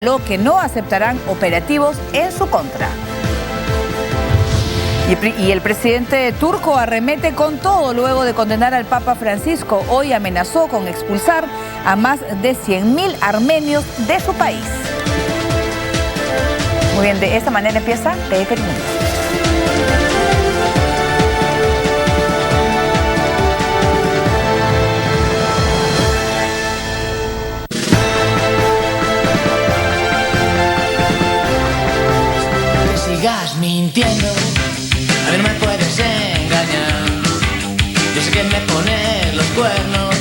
Lo que no aceptarán operativos en su contra. Y el presidente turco arremete con todo luego de condenar al Papa Francisco. Hoy amenazó con expulsar a más de 100.000 armenios de su país. Muy bien, de esta manera empieza TF El Mundo. Sigas mintiendo, a mí no me puedes engañar. Yo sé que me pones los cuernos,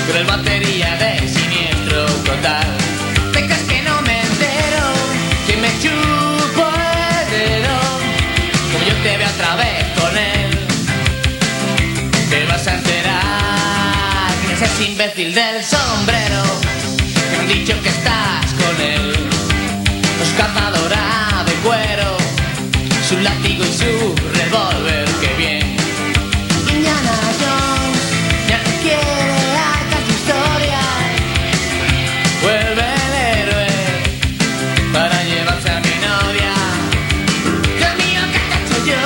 pero el batería de siniestro total. ¿Te crees que no me entero? Que me chupo el dedo, como yo te veo otra vez con él. Te vas a enterar que ese imbécil del sombrero, que me han dicho que estás con él. Los cazadora de cuero, su látigo y su revólver, qué bien. Indiana Jones ya no quiere arcas de historia. Vuelve el héroe para llevarse a mi novia. Dios mío, ¿qué te he hecho yo?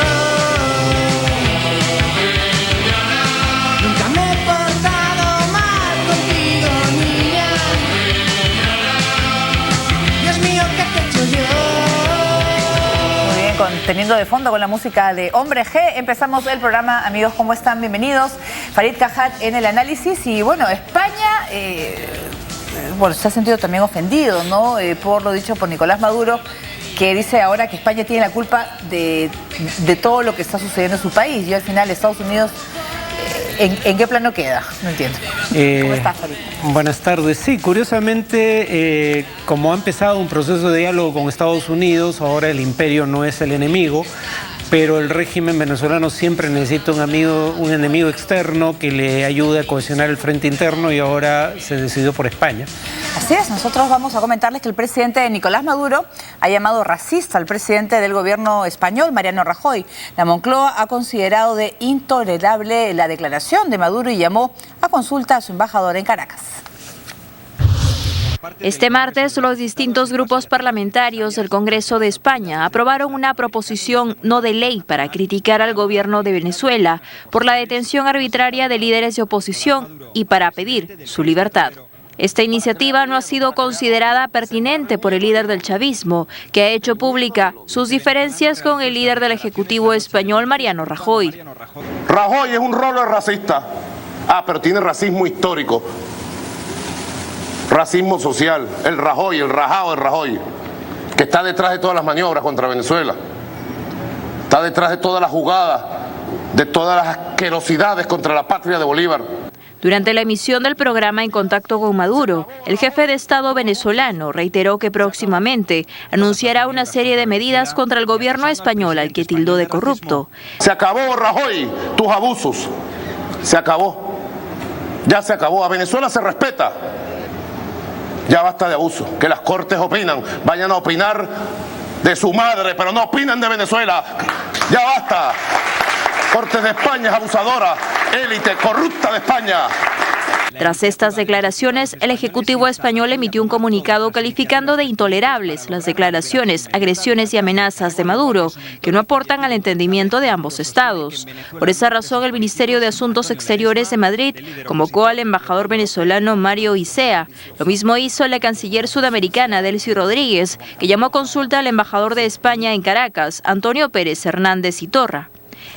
Nunca me he portado mal contigo, niña. Dios mío, ¿qué te he hecho yo? Teniendo de fondo con la música de Hombre G, empezamos el programa. Amigos, ¿cómo están? Bienvenidos. Farid Cajat en el análisis. Y bueno, España se ha sentido también ofendido, ¿no? Por lo dicho por Nicolás Maduro, que dice ahora que España tiene la culpa de todo lo que está sucediendo en su país. Y al final Estados Unidos, ¿en qué plano queda? No entiendo. ¿Cómo estás, Farid? Buenas tardes. Sí, curiosamente, como ha empezado un proceso de diálogo con Estados Unidos, ahora el imperio no es el enemigo, pero el régimen venezolano siempre necesita un enemigo externo que le ayude a cohesionar el frente interno, y ahora se decidió por España. Así es, nosotros vamos a comentarles que el presidente Nicolás Maduro ha llamado racista al presidente del gobierno español, Mariano Rajoy. La Moncloa ha considerado de intolerable la declaración de Maduro y llamó a consulta a su embajador en Caracas. Este martes, los distintos grupos parlamentarios del Congreso de España aprobaron una proposición no de ley para criticar al gobierno de Venezuela por la detención arbitraria de líderes de oposición y para pedir su libertad. Esta iniciativa no ha sido considerada pertinente por el líder del chavismo, que ha hecho pública sus diferencias con el líder del Ejecutivo español, Mariano Rajoy. Rajoy es un rolo racista. Pero tiene racismo histórico. Racismo social, el Rajoy, el rajado de Rajoy, que está detrás de todas las maniobras contra Venezuela, está detrás de todas las jugadas, de todas las asquerosidades contra la patria de Bolívar. Durante la emisión del programa En Contacto con Maduro, el jefe de Estado venezolano reiteró que próximamente anunciará una serie de medidas contra el gobierno español, al que tildó de corrupto. Se acabó, Rajoy, tus abusos, se acabó, ya se acabó, a Venezuela se respeta. Ya basta de abuso, que las cortes opinan, vayan a opinar de su madre, pero no opinen de Venezuela. Ya basta. Cortes de España es abusadora, élite corrupta de España. Tras estas declaraciones, el Ejecutivo español emitió un comunicado calificando de intolerables las declaraciones, agresiones y amenazas de Maduro, que no aportan al entendimiento de ambos estados. Por esa razón, el Ministerio de Asuntos Exteriores de Madrid convocó al embajador venezolano Mario Isea. Lo mismo hizo la canciller sudamericana Delcy Rodríguez, que llamó a consulta al embajador de España en Caracas, Antonio Pérez Hernández y Torra.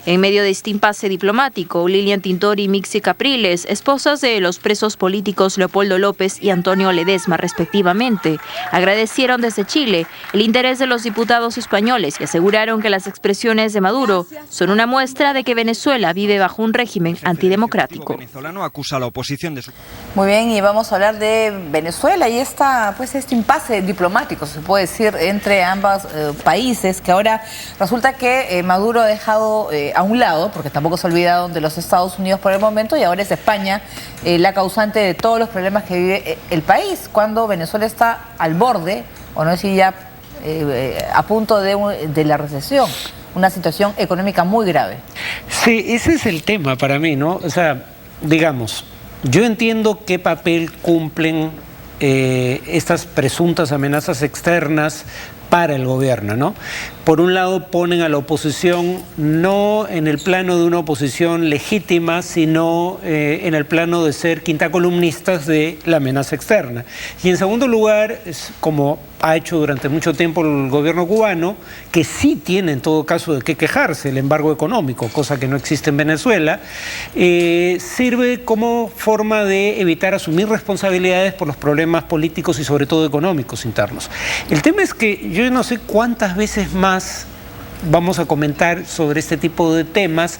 En medio de este impasse diplomático, Lilian Tintori y Mixi Capriles, esposas de los presos políticos Leopoldo López y Antonio Ledesma respectivamente, agradecieron desde Chile el interés de los diputados españoles y aseguraron que las expresiones de Maduro son una muestra de que Venezuela vive bajo un régimen antidemocrático. Muy bien, y vamos a hablar de Venezuela y este impasse diplomático, se puede decir, entre ambos países, que ahora resulta que Maduro ha dejado a un lado, porque tampoco se ha olvidado de los Estados Unidos por el momento, y ahora es España la causante de todos los problemas que vive el país, cuando Venezuela está al borde, o no decir ya a punto de la recesión, una situación económica muy grave. Sí, ese es el tema para mí, ¿no? O sea, digamos, yo entiendo qué papel cumplen estas presuntas amenazas externas para el gobierno, ¿no? Por un lado ponen a la oposición no en el plano de una oposición legítima, sino en el plano de ser quintacolumnistas de la amenaza externa. Y en segundo lugar, como ha hecho durante mucho tiempo el gobierno cubano, que sí tiene en todo caso de qué quejarse, el embargo económico, cosa que no existe en Venezuela, sirve como forma de evitar asumir responsabilidades por los problemas políticos y sobre todo económicos internos. El tema es que yo no sé cuántas veces más vamos a comentar sobre este tipo de temas,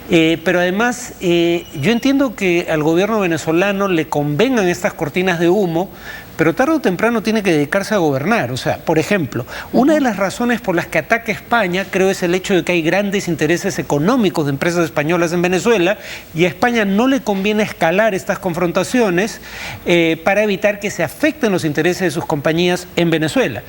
pero además yo entiendo que al gobierno venezolano le convengan estas cortinas de humo, pero tarde o temprano tiene que dedicarse a gobernar. O sea, por ejemplo, una de las razones por las que ataca España, creo, es el hecho de que hay grandes intereses económicos de empresas españolas en Venezuela y a España no le conviene escalar estas confrontaciones para evitar que se afecten los intereses de sus compañías en Venezuela.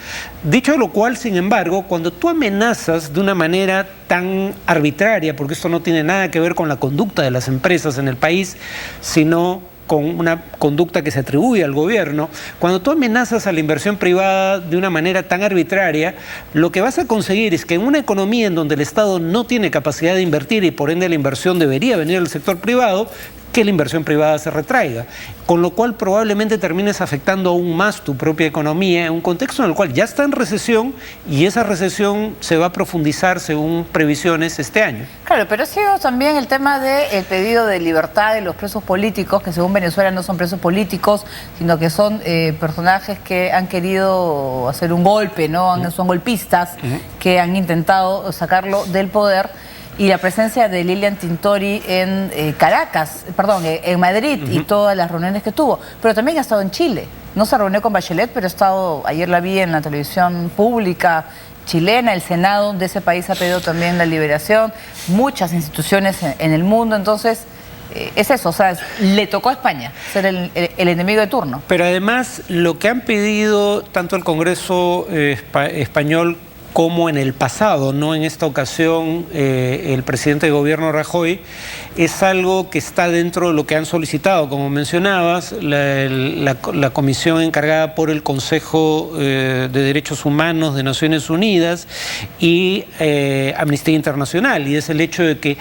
Dicho lo cual, sin embargo, cuando tú amenazas de una manera tan arbitraria, porque esto no tiene nada que ver con la conducta de las empresas en el país, sino con una conducta que se atribuye al gobierno, cuando tú amenazas a la inversión privada de una manera tan arbitraria, lo que vas a conseguir es que en una economía en donde el Estado no tiene capacidad de invertir y por ende la inversión debería venir del sector privado, que la inversión privada se retraiga, con lo cual probablemente termines afectando aún más tu propia economía en un contexto en el cual ya está en recesión y esa recesión se va a profundizar según previsiones este año. Claro, pero ha sido también el tema del pedido de libertad de los presos políticos, que según Venezuela no son presos políticos, sino que son personajes que han querido hacer un golpe, ¿no? Son golpistas que han intentado sacarlo del poder. Y la presencia de Lilian Tintori en en Madrid y todas las reuniones que tuvo. Pero también ha estado en Chile. No se reunió con Bachelet, pero ha estado, ayer la vi en la televisión pública chilena, el Senado de ese país ha pedido también la liberación, muchas instituciones en el mundo, entonces es eso, o sea, le tocó a España ser el enemigo de turno. Pero además lo que han pedido tanto el Congreso español como en el pasado, no en esta ocasión, el presidente de gobierno Rajoy, es algo que está dentro de lo que han solicitado, como mencionabas, la comisión encargada por el Consejo de Derechos Humanos de Naciones Unidas y Amnistía Internacional, y es el hecho de que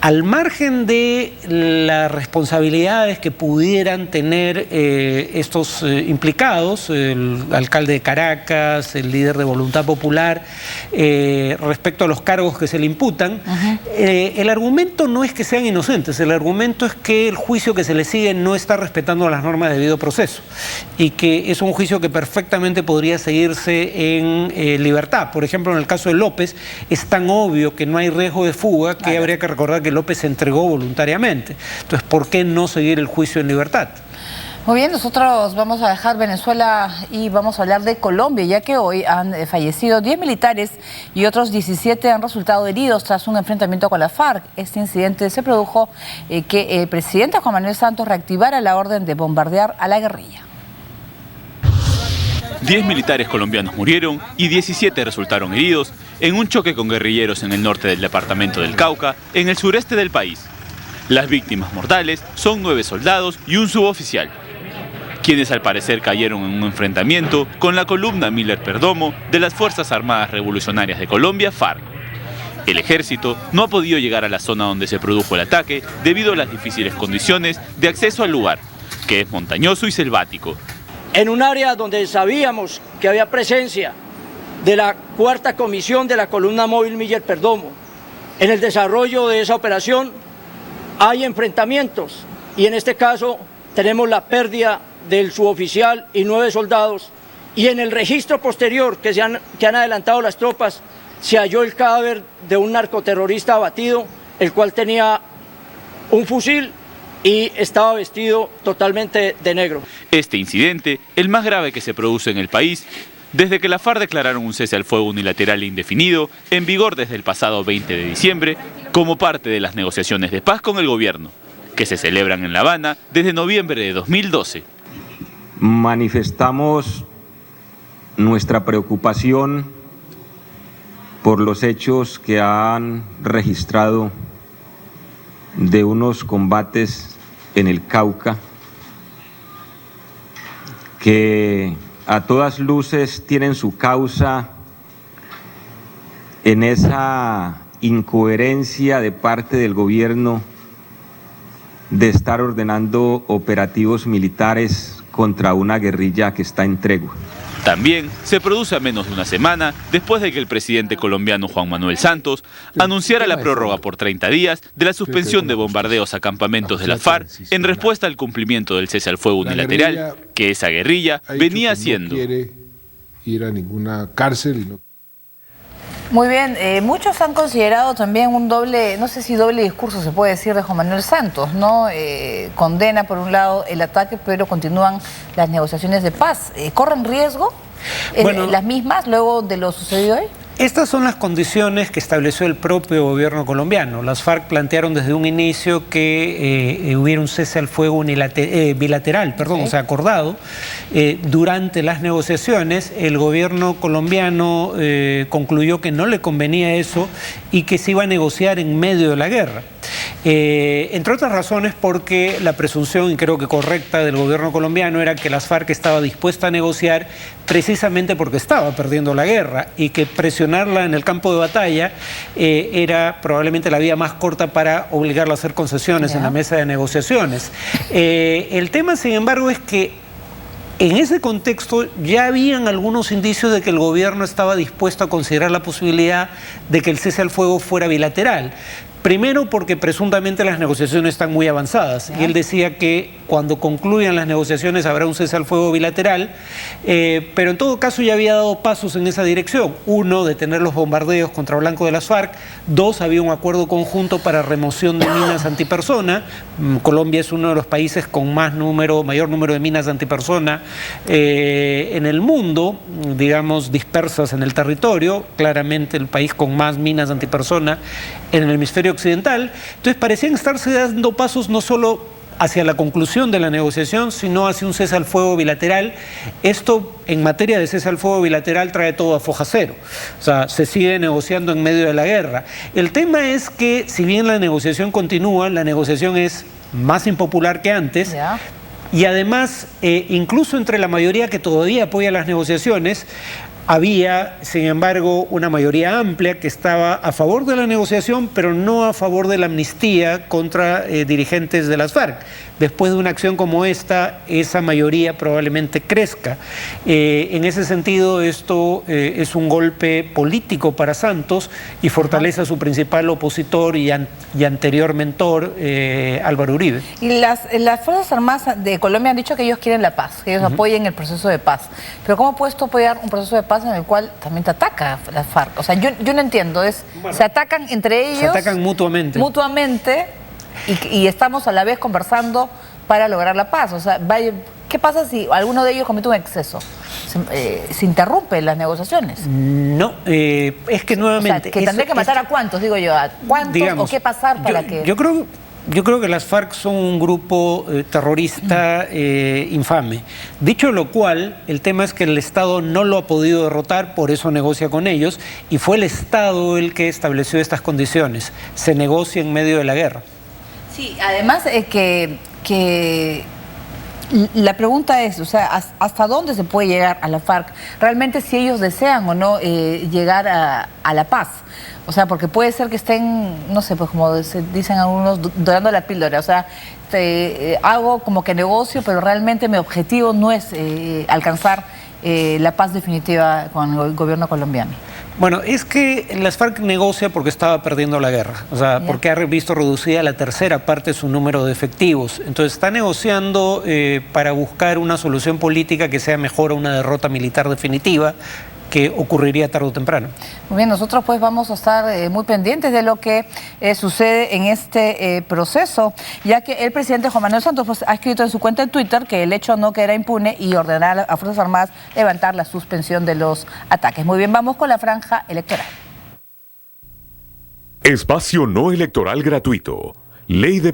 al margen de las responsabilidades que pudieran tener estos implicados, el alcalde de Caracas, el líder de Voluntad Popular, respecto a los cargos que se le imputan, el argumento no es que sean inocentes, el argumento es que el juicio que se le sigue no está respetando las normas de debido proceso y que es un juicio que perfectamente podría seguirse en libertad. Por ejemplo, en el caso de López, es tan obvio que no hay riesgo de fuga que habría que recordar que López se entregó voluntariamente. Entonces, ¿por qué no seguir el juicio en libertad? Muy bien, nosotros vamos a dejar Venezuela y vamos a hablar de Colombia, ya que hoy han fallecido 10 militares y otros 17 han resultado heridos tras un enfrentamiento con la FARC. Este incidente se produjo que el presidente Juan Manuel Santos reactivara la orden de bombardear a la guerrilla. 10 militares colombianos murieron y 17 resultaron heridos en un choque con guerrilleros en el norte del departamento del Cauca, en el sureste del país. Las víctimas mortales son 9 soldados y un suboficial, quienes al parecer cayeron en un enfrentamiento con la columna Miller Perdomo de las Fuerzas Armadas Revolucionarias de Colombia, FARC. El ejército no ha podido llegar a la zona donde se produjo el ataque debido a las difíciles condiciones de acceso al lugar, que es montañoso y selvático. En un área donde sabíamos que había presencia de la cuarta comisión de la columna móvil Miller Perdomo. En el desarrollo de esa operación hay enfrentamientos y en este caso tenemos la pérdida del suboficial y 9 soldados, y en el registro posterior que han adelantado las tropas se halló el cadáver de un narcoterrorista abatido, el cual tenía un fusil y estaba vestido totalmente de negro. Este incidente, el más grave que se produce en el país, desde que la FARC declararon un cese al fuego unilateral e indefinido, en vigor desde el pasado 20 de diciembre, como parte de las negociaciones de paz con el gobierno, que se celebran en La Habana desde noviembre de 2012. Manifestamos nuestra preocupación por los hechos que han registrado de unos combates en el Cauca que a todas luces tienen su causa en esa incoherencia de parte del gobierno de estar ordenando operativos militares contra una guerrilla que está en tregua. También se produce a menos de una semana después de que el presidente colombiano Juan Manuel Santos anunciara la prórroga por 30 días de la suspensión de bombardeos a campamentos de la FARC en respuesta al cumplimiento del cese al fuego unilateral que esa guerrilla venía haciendo. No quiere ir a ninguna cárcel y no... Muy bien, muchos han considerado también un doble, no sé si doble discurso se puede decir de Juan Manuel Santos, ¿no? Condena por un lado el ataque, pero continúan las negociaciones de paz. ¿Corren riesgo las mismas luego de lo sucedido hoy? Estas son las condiciones que estableció el propio gobierno colombiano. Las FARC plantearon desde un inicio que hubiera un cese al fuego bilateral, o sea, acordado. Durante las negociaciones, el gobierno colombiano concluyó que no le convenía eso y que se iba a negociar en medio de la guerra. Entre otras razones porque la presunción, y creo que correcta, del gobierno colombiano era que las FARC estaba dispuesta a negociar precisamente porque estaba perdiendo la guerra y que presionarla en el campo de batalla era probablemente la vía más corta para obligarla a hacer concesiones en la mesa de negociaciones. El tema, sin embargo, es que en ese contexto ya habían algunos indicios de que el gobierno estaba dispuesto a considerar la posibilidad de que el cese al fuego fuera bilateral. Primero porque presuntamente las negociaciones están muy avanzadas y él decía que cuando concluyan las negociaciones habrá un cese al fuego bilateral, pero en todo caso ya había dado pasos en esa dirección. Uno, detener los bombardeos contra Blanco de las FARC. Dos, había un acuerdo conjunto para remoción de minas antipersona. Colombia es uno de los países con mayor número de minas antipersona en el mundo, digamos, dispersas en el territorio. Claramente el país con más minas antipersona en el hemisferio occidental. Entonces parecían estarse dando pasos no solo hacia la conclusión de la negociación, sino hacia un cese al fuego bilateral. Esto, en materia de cese al fuego bilateral, trae todo a foja cero. O sea, se sigue negociando en medio de la guerra. El tema es que, si bien la negociación continúa, la negociación es más impopular que antes. Y además, incluso entre la mayoría que todavía apoya las negociaciones, había, sin embargo, una mayoría amplia que estaba a favor de la negociación, pero no a favor de la amnistía contra dirigentes de las FARC. Después de una acción como esta, esa mayoría probablemente crezca. En ese sentido, esto es un golpe político para Santos y fortalece a su principal opositor y anterior mentor, Álvaro Uribe. Y las Fuerzas Armadas de Colombia han dicho que ellos quieren la paz, que ellos apoyen el proceso de paz. Pero ¿cómo puedes tú apoyar un proceso de paz en el cual también te ataca la FARC? O sea, yo no entiendo. Se atacan entre ellos. Se atacan mutuamente. Y estamos a la vez conversando para lograr la paz. O sea, ¿qué pasa si alguno de ellos comete un exceso? ¿Se interrumpen las negociaciones? No, es que nuevamente... O sea, que tendré que matar a cuántos, digo yo. ¿A cuántos? Digamos, o qué pasar para que...? Yo creo que las FARC son un grupo terrorista infame. Dicho lo cual, el tema es que el Estado no lo ha podido derrotar, por eso negocia con ellos, y fue el Estado el que estableció estas condiciones. Se negocia en medio de la guerra. Sí, además es que la pregunta es, o sea, ¿hasta dónde se puede llegar a la FARC? Realmente si ellos desean o no llegar a la paz. O sea, porque puede ser que estén, no sé, pues como dicen algunos, dorando la píldora. O sea, hago como que negocio, pero realmente mi objetivo no es alcanzar la paz definitiva con el gobierno colombiano. Bueno, es que las FARC negocia porque estaba perdiendo la guerra, o sea, porque ha visto reducida la tercera parte de su número de efectivos. Entonces está negociando para buscar una solución política que sea mejor a una derrota militar definitiva, que ocurriría tarde o temprano. Muy bien, nosotros pues vamos a estar muy pendientes de lo que sucede en este proceso, ya que el presidente Juan Manuel Santos pues, ha escrito en su cuenta de Twitter que el hecho no quedará impune y ordenar a Fuerzas Armadas levantar la suspensión de los ataques. Muy bien, vamos con la franja electoral. Espacio no electoral gratuito. Ley de